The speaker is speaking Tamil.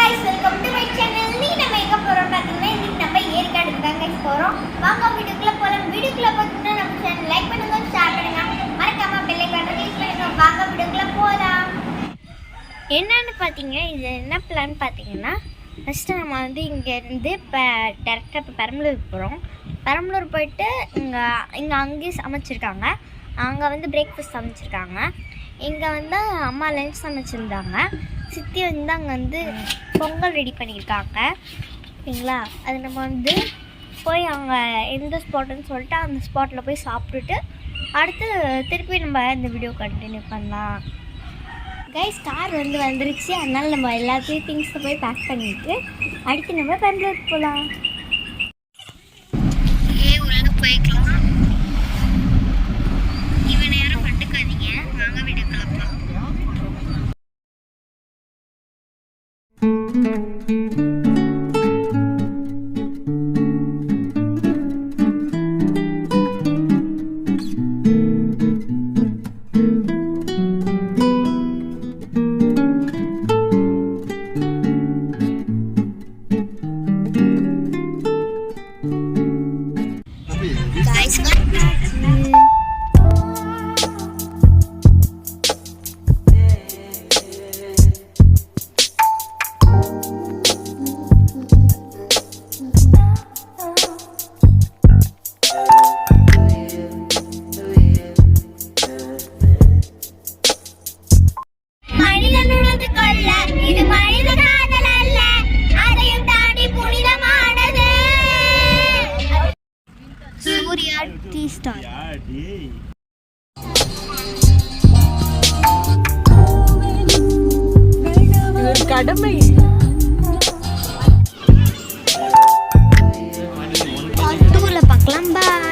guys, welcome to my channel. நீ நம்ம எங்க போறோம் பாத்தீங்கன்னா இன்னைக்கு நம்ம ஏற்காடுக்கு தான் guys போறோம். வாங்க வீடியோக்குள்ள போலாம். வீடியோக்குள்ள பார்த்தீங்கன்னா நம்ம சேனல் லைக் பண்ணுங்க, ஷேர் பண்ணுங்க, மறக்காம பெல் ஐகானை கிளிக் பண்ணுங்க. வாங்க வீடியோக்குள்ள போலாம். என்னன்னு பாத்தீங்க, இது என்ன பிளான் பாத்தீங்கன்னா ஃபர்ஸ்ட் நம்ம வந்து இங்க இருந்து டைரக்டா பெரம்பலூர் போறோம். பெரம்பலூர் போயிட்டு இங்க அங்கேயே சமைச்சிருக்காங்க. அங்கே வந்து பிரேக்ஃபாஸ்ட் சமைச்சிருக்காங்க. இங்கே வந்து அம்மா லஞ்ச் சமைச்சிருந்தாங்க. சித்தி வந்து அங்கே வந்து பொங்கல் ரெடி பண்ணியிருக்காங்க. சரிங்களா, அது நம்ம வந்து போய் அங்கே எந்த ஸ்பாட்டுன்னு சொல்லிட்டு அந்த ஸ்பாட்டில் போய் சாப்பிட்டுட்டு அடுத்து திருப்பி நம்ம இந்த வீடியோ கண்டினியூ பண்ணலாம். கைஸ், கார் வந்து வந்துருச்சு. அதனால் நம்ம எல்லாத்தையும் திங்ஸை போய் பேக் பண்ணிவிட்டு அடுத்து நம்ம பெரம்பலூருக்கு போகலாம். உள்ள போய்க்கலாம். இவனை யாரும் கண்டுக்காதீங்க. வாங்க வீடியோ கிளப்பலாம். கடமை டூர்ல பார்க்கலாம். பாய்.